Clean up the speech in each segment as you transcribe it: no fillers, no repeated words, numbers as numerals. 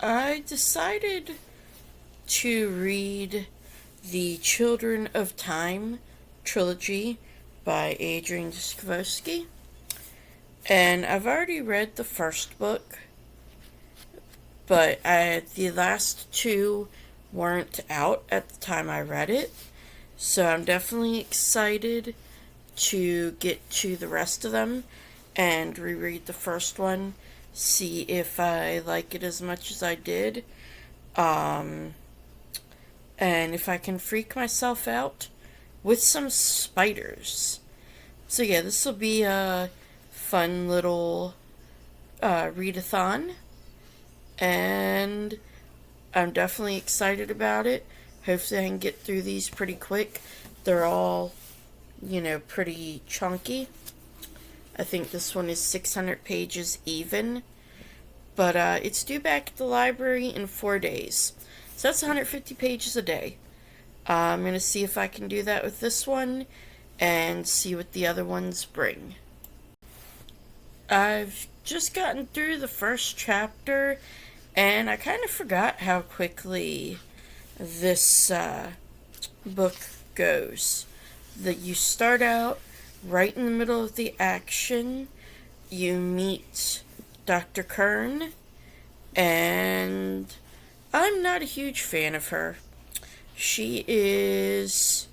I decided to read the Children of Time trilogy by Adrian Skvosky, and I've already read the first book, but the last two weren't out at the time I read it, so I'm definitely excited to get to the rest of them and reread the first one, see if I like it as much as I did, um, and if I can freak myself out with some spiders. So yeah, this will be a fun little readathon, and I'm definitely excited about it. Hopefully I can get through these pretty quick. They're all, pretty chunky. I think this one is 600 pages even, but it's due back at the library in 4 days. So that's 150 pages a day. I'm going to see if I can do that with this one and see what the other ones bring. I've just gotten through the first chapter, and I kind of forgot how quickly this book goes. That you start out right in the middle of the action, you meet Dr. Kern, and I'm not a huge fan of her. She is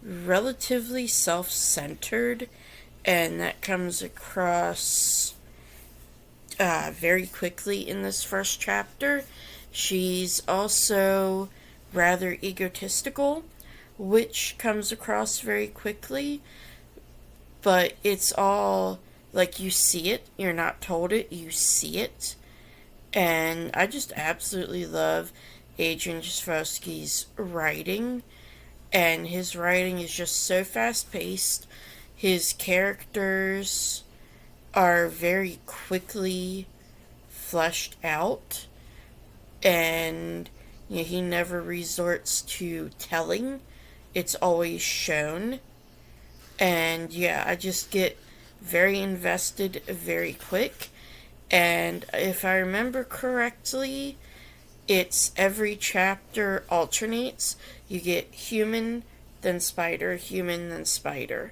relatively self-centered, and that comes across very quickly in this first chapter. She's also rather egotistical, which comes across very quickly, but it's all like you see it, you're not told it, you see it. And I just absolutely love Adrian Jastrzewski's writing, and his writing is just so fast paced. His characters are very quickly fleshed out, and he never resorts to telling, it's always shown. And yeah, I just get very invested very quick. And if I remember correctly, it's every chapter alternates. You get human, then spider, human, then spider.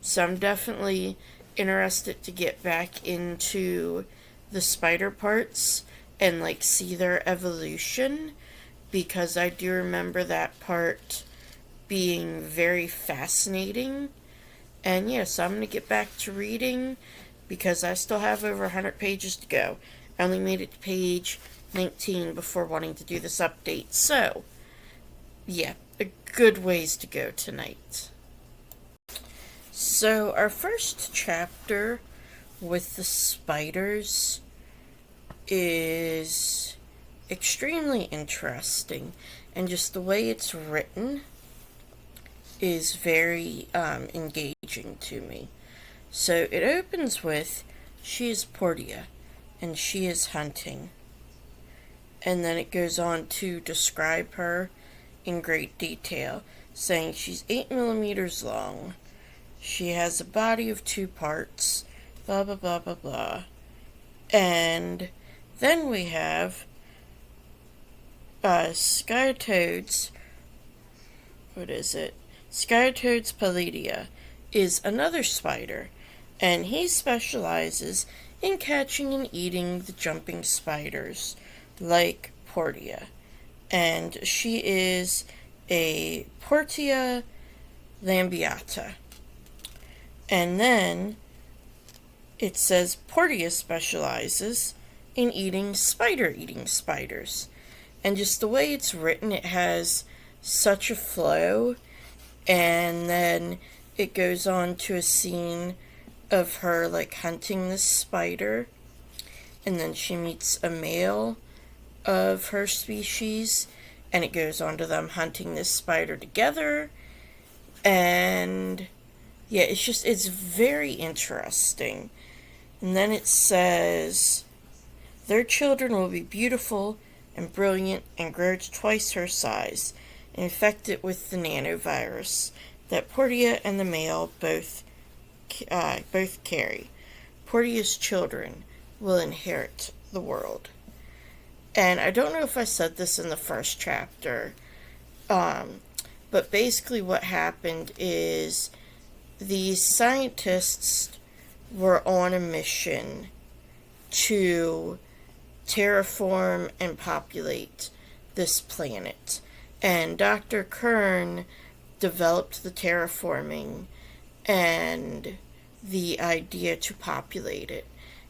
So I'm definitely interested to get back into the spider parts and see their evolution, because I do remember that part being very fascinating. And yes, so I'm going to get back to reading because I still have over 100 pages to go. I only made it to page 19 before wanting to do this update. So, yeah, a good ways to go tonight. So, our first chapter with the spiders is extremely interesting, and just the way it's written is very engaging to me. So it opens with, she is Portia, and she is hunting. And then it goes on to describe her in great detail, saying she's 8 millimeters long, she has a body of 2 parts, blah blah blah blah blah. And then we have Skytoads, what is it? Skytoads pallidea is another spider, and he specializes in catching and eating the jumping spiders, like Portia. And she is a Portia lambeata. And then it says Portia specializes in eating spiders. And just the way it's written, it has such a flow. And then it goes on to a scene of her hunting this spider, and then she meets a male of her species, and it goes on to them hunting this spider together. And yeah, it's very interesting. And then it says their children will be beautiful and brilliant and grow to twice her size, and infected with the nanovirus that Portia and the male both carry. Portia's children will inherit the world. And I don't know if I said this in the first chapter, um, but basically what happened is these scientists were on a mission to terraform and populate this planet. And Dr. Kern developed the terraforming and the idea to populate it.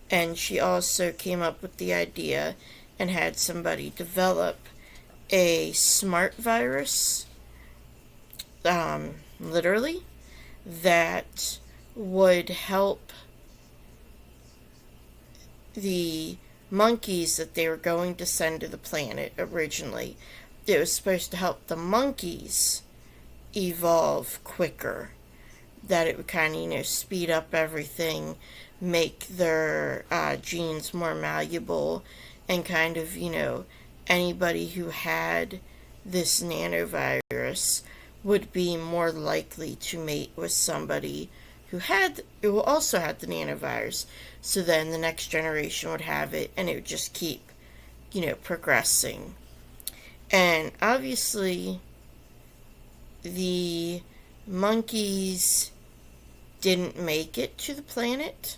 And she also came up with the idea and had somebody develop a smart virus, literally, that would help the monkeys that they were going to send to the planet originally. It was supposed to help the monkeys evolve quicker, that it would kind of, speed up everything, make their genes more malleable, and kind of, anybody who had this nanovirus would be more likely to mate with somebody who also had the nanovirus. So then the next generation would have it, and it would just keep, progressing. And obviously, the monkeys didn't make it to the planet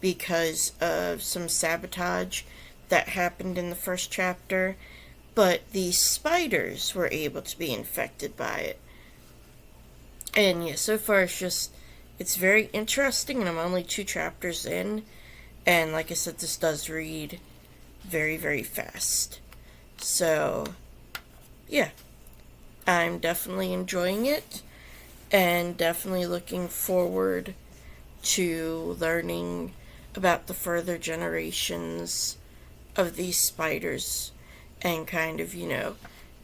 because of some sabotage that happened in the first chapter, but the spiders were able to be infected by it. And yeah, so far it's very interesting, and I'm only 2 chapters in, and like I said, this does read very, very fast. So, yeah, I'm definitely enjoying it, and definitely looking forward to learning about the further generations of these spiders, and kind of,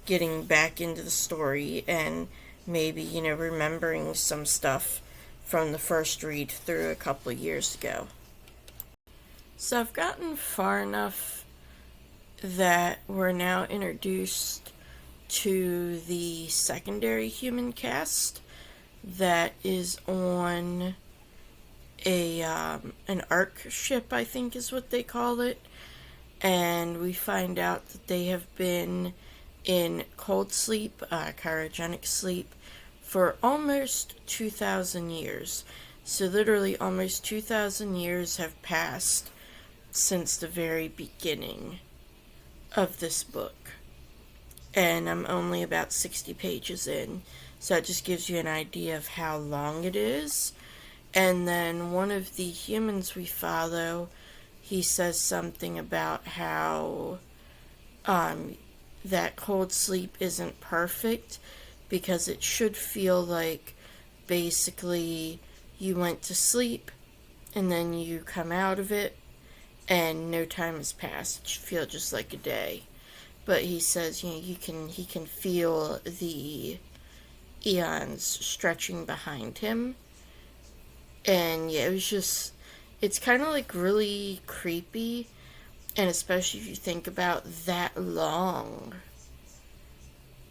getting back into the story, and maybe, remembering some stuff from the first read through a couple of years ago. So I've gotten far enough that we're now introduced to the secondary human cast that is on an arc ship, I think is what they call it. And we find out that they have been in cold sleep, cryogenic sleep, for almost 2,000 years. So literally almost 2,000 years have passed since the very beginning of this book. And I'm only about 60 pages in, so it just gives you an idea of how long it is. And then one of the humans we follow, he says something about how that cold sleep isn't perfect, because it should feel like basically you went to sleep and then you come out of it and no time has passed. It should feel just like a day. But he says, he can feel the eons stretching behind him. And yeah, it's kind of like really creepy, and especially if you think about that long.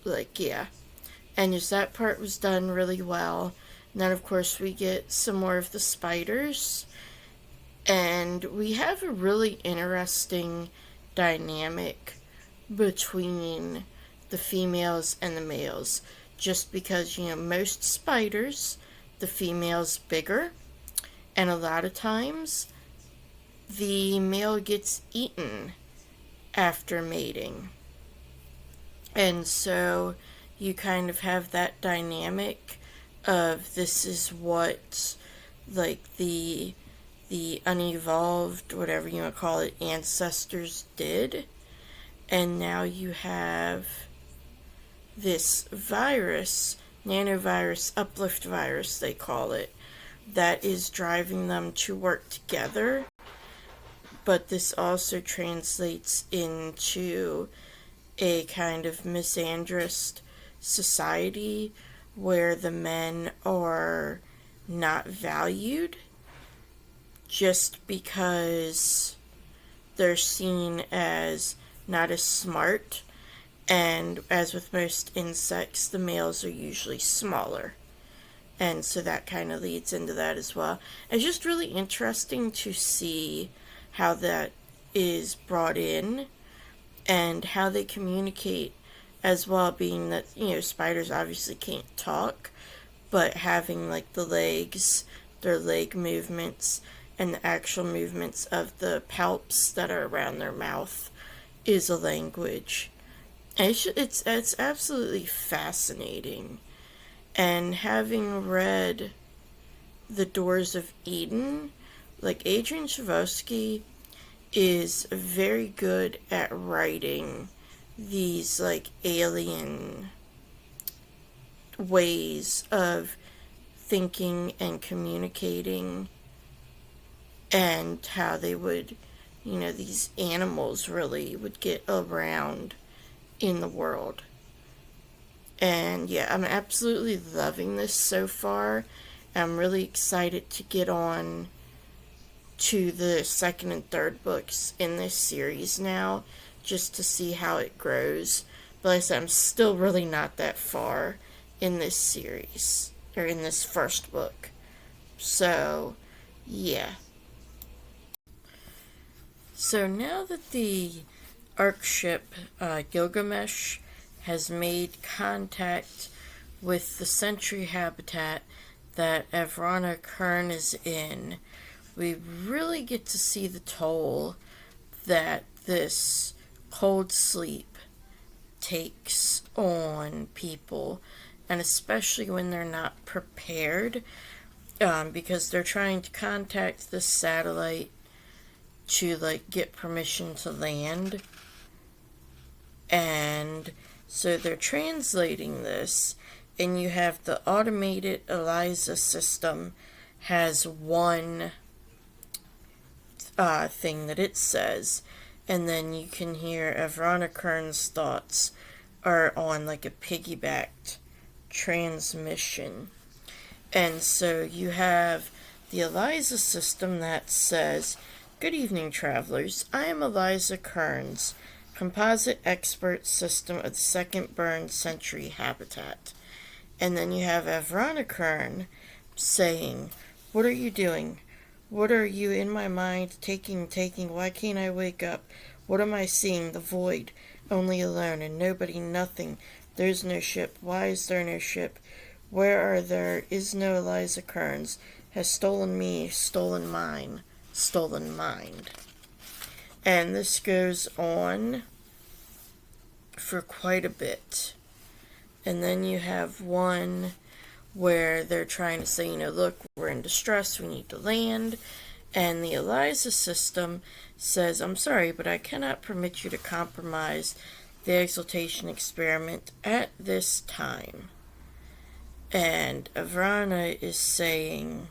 Like, yeah. And just that part was done really well. And then, of course, we get some more of the spiders. And we have a really interesting dynamic between the females and the males. Just because, most spiders, the female's bigger. And a lot of times, the male gets eaten after mating. And so you kind of have that dynamic of this is what, like, the unevolved, whatever you want to call it, ancestors did. And now you have this virus, nanovirus, uplift virus, they call it, that is driving them to work together. But this also translates into a kind of misandrist society where the men are not valued just because they're seen as not as smart, and as with most insects, the males are usually smaller. And so that kind of leads into that as well. It's just really interesting to see how that is brought in. and how they communicate as well, being that, spiders obviously can't talk, but having like the legs, their leg movements, and the actual movements of the palps that are around their mouth is a language. And it's absolutely fascinating. And having read The Doors of Eden, like Adrian Chbosky is very good at writing these like alien ways of thinking and communicating, and how they would, these animals really would get around in the world. And yeah, I'm absolutely loving this so far. I'm really excited to get on to the second and third books in this series now, just to see how it grows. But like I said, I'm still really not that far in this series, or in this first book. So, yeah. So now that the Ark ship, Gilgamesh, has made contact with the Sentry habitat that Evrana Kern is in, we really get to see the toll that this cold sleep takes on people, and especially when they're not prepared, because they're trying to contact this satellite to like get permission to land, and so they're translating this, and you have the automated ELISA system has one thing that it says, and then you can hear Evrana Kern's thoughts are on like a piggybacked transmission. And so you have the ELISA system that says, "Good evening, travelers. I am Eliza Kearns, composite expert system of the Second Burn Sentry habitat." And then you have Evrana Kern saying, "What are you doing? What are you in my mind taking? Why can't I wake up? What am I seeing? The void, only alone, and nobody, nothing. There's no ship. Why is there no ship? Where are there is no Eliza Kearns? Has stolen me, stolen mine, stolen mind." And this goes on for quite a bit. And then you have one where they're trying to say, look, we're in distress, we need to land. And the ELISA system says, "I'm sorry, but I cannot permit you to compromise the exaltation experiment at this time." And Evrana is saying,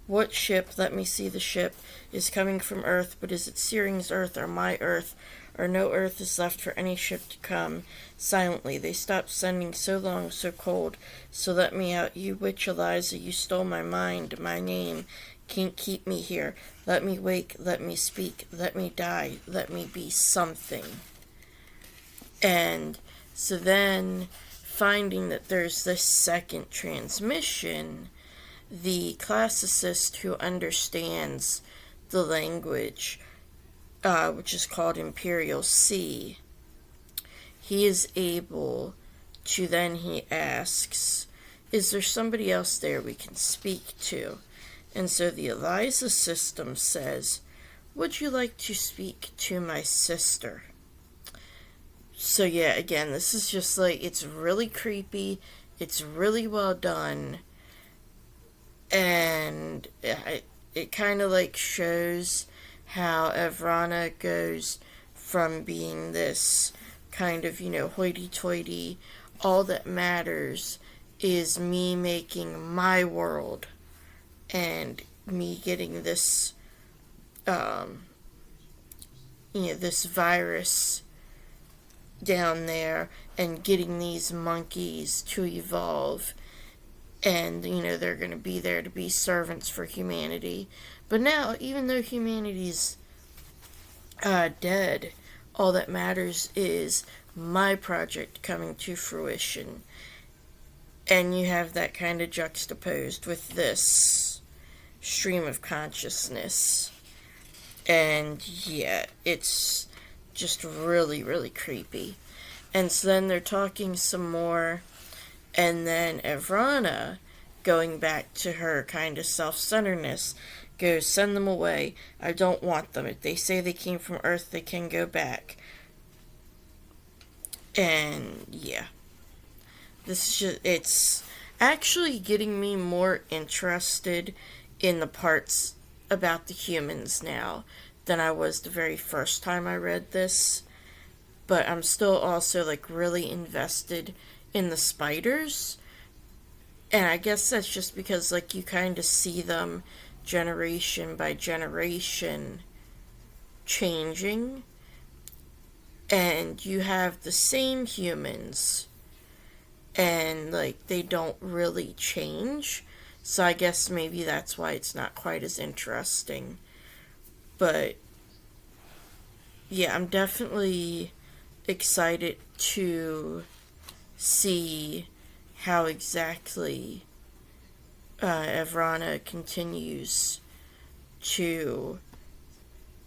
"What ship? Let me see the ship. Is coming from Earth, but is it Searing's Earth or my Earth? Or no Earth is left for any ship to come. Silently, they stopped sending so long, so cold. So let me out, you witch Eliza, you stole my mind, my name. Can't keep me here. Let me wake, let me speak, let me die, let me be something." And so then, finding that there's this second transmission, the classicist who understands the language, which is called Imperial C, he is able to then, he asks, "Is there somebody else there we can speak to?" And so the ELISA system says, "Would you like to speak to my sister?" So yeah, again, this is just like, it's really creepy, it's really well done, and it kind of like shows how Evrana goes from being this kind of, hoity-toity, all that matters is me making my world, and me getting this, this virus down there, and getting these monkeys to evolve, and, they're going to be there to be servants for humanity. But now, even though humanity's dead, all that matters is my project coming to fruition. And you have that kind of juxtaposed with this stream of consciousness. And yeah, it's just really, really creepy. And so then they're talking some more, and then Evrana, going back to her kind of self-centeredness, goes, send them away. I don't want them. If they say they came from Earth, they can go back. And yeah, this is just, it's actually getting me more interested in the parts about the humans now than I was the very first time I read this. But I'm still also like really invested in the spiders. And I guess that's just because like you kind of see them generation by generation changing, and you have the same humans and like they don't really change. So I guess maybe that's why it's not quite as interesting. But yeah, I'm definitely excited to see how exactly Evrana continues to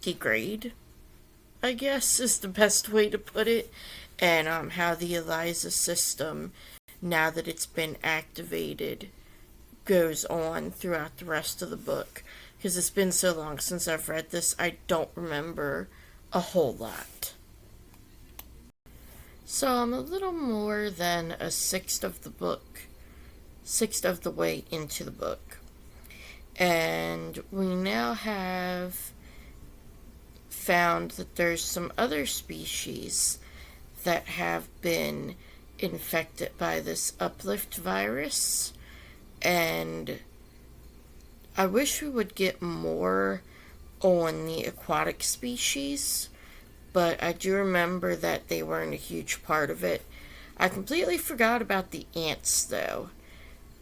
degrade, I guess is the best way to put it, and how the ELIZA system, now that it's been activated, goes on throughout the rest of the book. Because it's been so long since I've read this, I don't remember a whole lot. So I'm a little more than a sixth of the way into the book. And we now have found that there's some other species that have been infected by this uplift virus. And I wish we would get more on the aquatic species, but I do remember that they weren't a huge part of it. I completely forgot about the ants, though.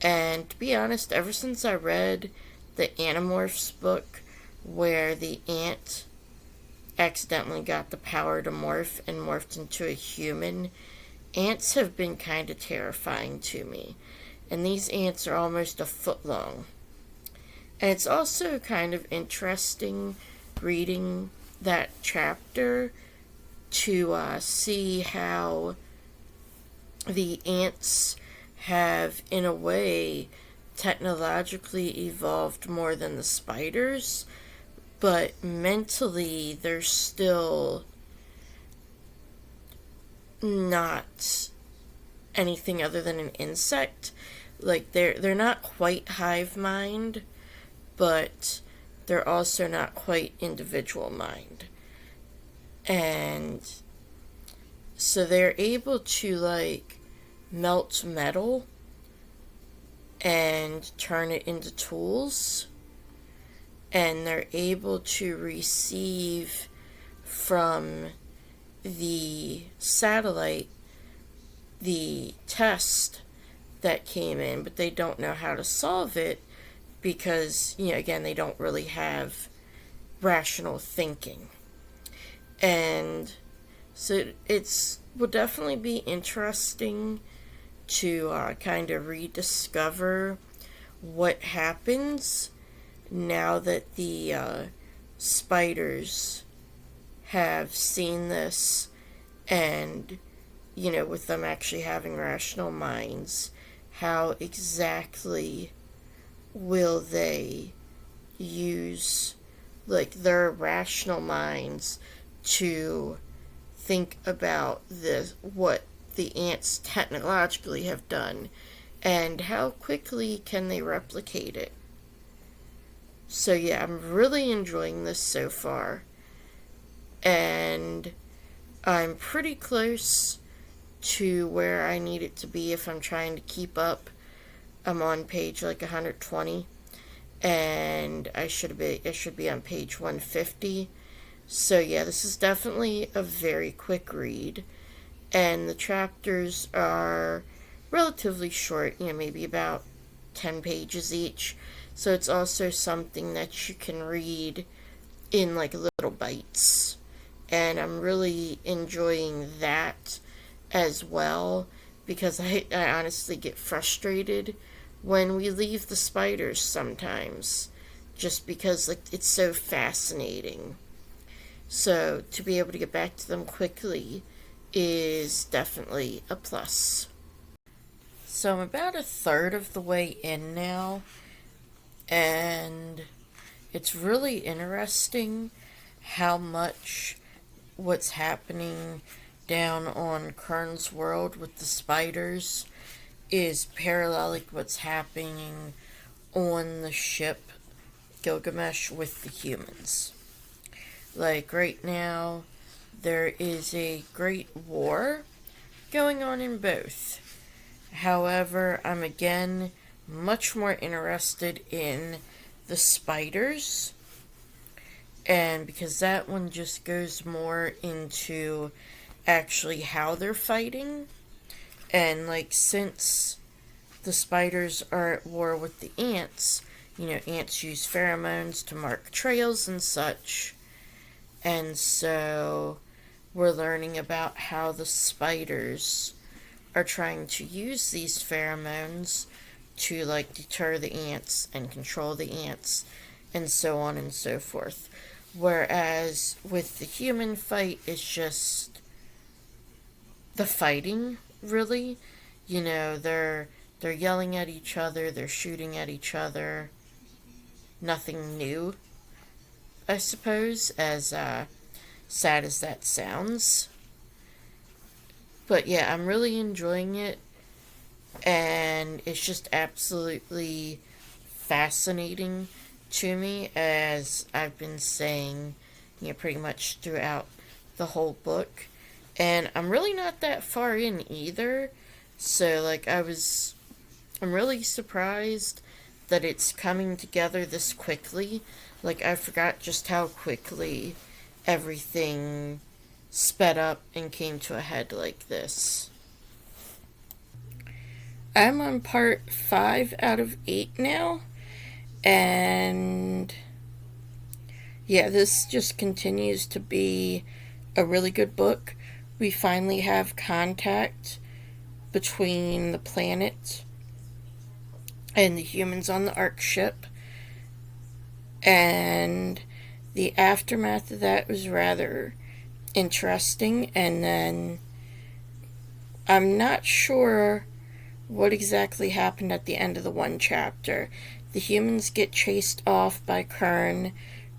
And to be honest, ever since I read the Animorphs book, where the ant accidentally got the power to morph and morphed into a human, ants have been kind of terrifying to me. And these ants are almost a foot long. And it's also kind of interesting reading that chapter to see how the ants have, in a way, technologically evolved more than the spiders, but mentally they're still not anything other than an insect. Like they're not quite hive mind, but they're also not quite individual mind. And so they're able to like melt metal and turn it into tools, and they're able to receive from the satellite the test that came in, but they don't know how to solve it because, again, they don't really have rational thinking. And so it will definitely be interesting to kind of rediscover what happens now that the spiders have seen this, and with them actually having rational minds, how exactly will they use like their rational minds to think about what the ants technologically have done, and how quickly can they replicate it. So yeah, I'm really enjoying this so far, and I'm pretty close to where I need it to be if I'm trying to keep up. I'm on page like 120, and I should be on page 150. So yeah, this is definitely a very quick read, and the chapters are relatively short, maybe about 10 pages each. So it's also something that you can read in like little bites, and I'm really enjoying that as well, because I honestly get frustrated when we leave the spiders sometimes, just because like it's so fascinating. So to be able to get back to them quickly is definitely a plus. So I'm about a third of the way in now, and it's really interesting how much what's happening down on Kern's world with the spiders is paralleling what's happening on the ship Gilgamesh with the humans. Like right now, there is a great war going on in both. However, I'm again much more interested in the spiders, and because that one just goes more into actually how they're fighting, and like since the spiders are at war with the ants, ants use pheromones to mark trails and such, and so we're learning about how the spiders are trying to use these pheromones to like deter the ants and control the ants and so on and so forth. Whereas with the human fight, it's just the fighting, really. They're yelling at each other, they're shooting at each other. Nothing new, I suppose, as sad as that sounds. But yeah, I'm really enjoying it, and it's just absolutely fascinating to me, as I've been saying, pretty much throughout the whole book. And I'm really not that far in either, so like I'm really surprised that it's coming together this quickly. Like I forgot just how quickly everything sped up and came to a head like this. I'm on part 5 out of 8 now, and yeah, this just continues to be a really good book. We finally have contact between the planet and the humans on the Ark ship, and the aftermath of that was rather interesting. And then I'm not sure what exactly happened at the end of the one chapter. The humans get chased off by Kern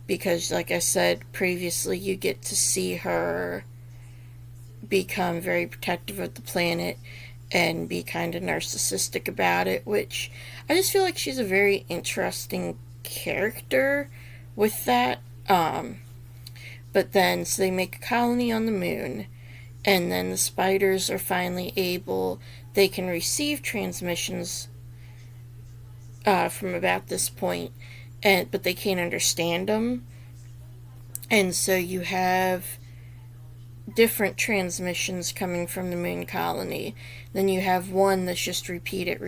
because, like I said previously, you get to see her become very protective of the planet and be kind of narcissistic about it, which I just feel like she's a very interesting character with that. But then, so they make a colony on the moon, and then the spiders are finally able, they can receive transmissions from about this point, but they can't understand them. And so you have different transmissions coming from the moon colony. Then you have one that's just repeated,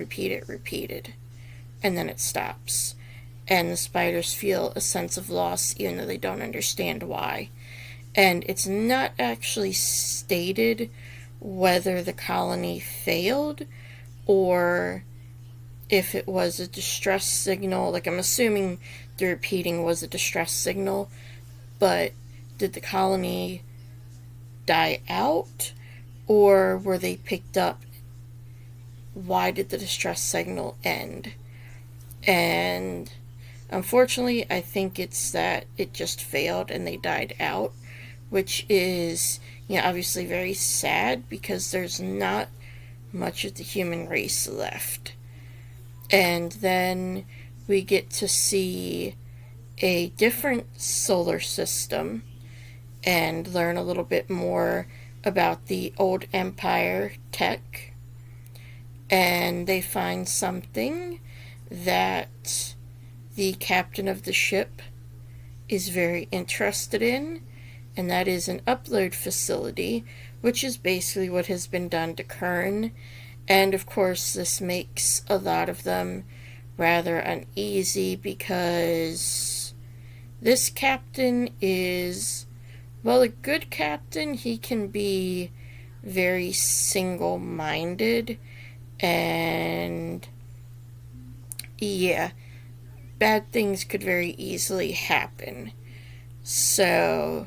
and then it stops. And the spiders feel a sense of loss even though they don't understand why. And it's not actually stated whether the colony failed or if it was a distress signal. Like, I'm assuming the repeating was a distress signal, but did the colony die out, or were they picked up? Why did the distress signal end? And unfortunately, I think it's that it just failed and they died out, which is, obviously very sad because there's not much of the human race left. And then we get to see a different solar system and learn a little bit more about the old empire tech. And they find something that the captain of the ship is very interested in, and that is an upload facility, which is basically what has been done to Kern. And of course, this makes a lot of them rather uneasy because this captain is, well, a good captain. He can be very single-minded, and yeah, bad things could very easily happen. So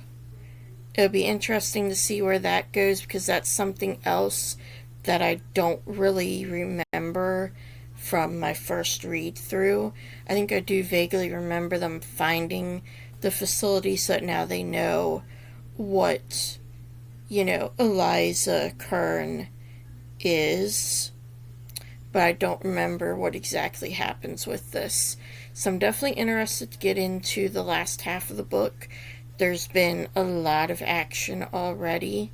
It'll be interesting to see where that goes, because that's something else that I don't really remember from my first read through. I think I do vaguely remember them finding the facility, so that now they know what, Eliza Kern is, but I don't remember what exactly happens with this. So I'm definitely interested to get into the last half of the book. There's been a lot of action already,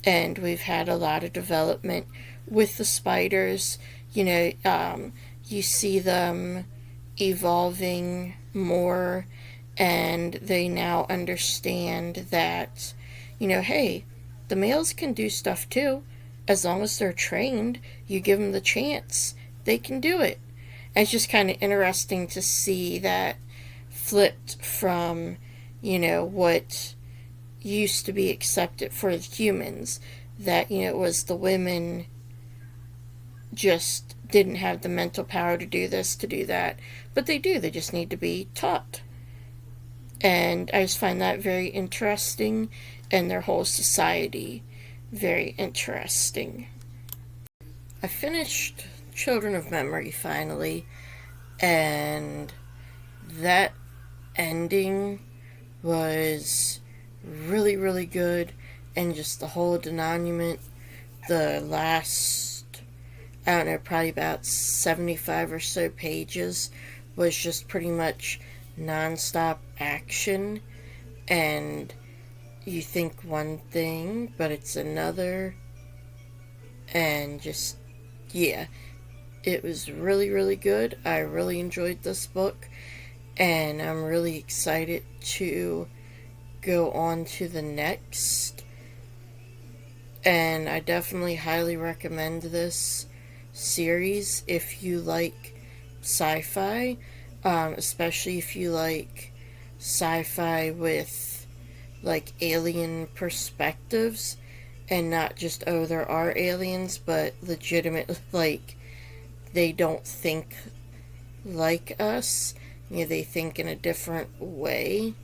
and we've had a lot of development with the spiders. You see them evolving more, and they now understand that, hey, the males can do stuff too. As long as they're trained, you give them the chance, they can do it. And it's just kind of interesting to see that flipped from, what used to be accepted for humans, that, it was the women just didn't have the mental power to do this, to do that. But they do, they just need to be taught. And I just find that very interesting, and their whole society very interesting. I finished Children of Memory finally, and that ending was really, really good, and just the whole denouement, the last, I don't know, probably about 75 or so pages was just pretty much non-stop action, and you think one thing, but it's another, and just, yeah, it was really, really good. I really enjoyed this book, and I'm really excited to go on to the next, and I definitely highly recommend this series if you like sci-fi, especially if you like sci-fi with like alien perspectives, and not just, oh, there are aliens, but legitimate, like, they don't think like us, they think in a different way.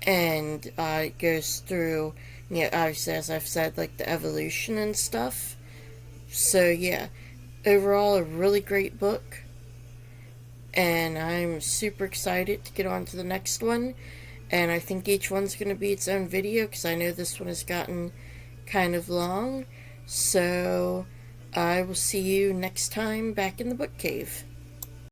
And it goes through, obviously, as I've said, like the evolution and stuff. So yeah, overall a really great book, and I'm super excited to get on to the next one. And I think each one's going to be its own video, because I know this one has gotten kind of long. So I will see you next time back in the book cave.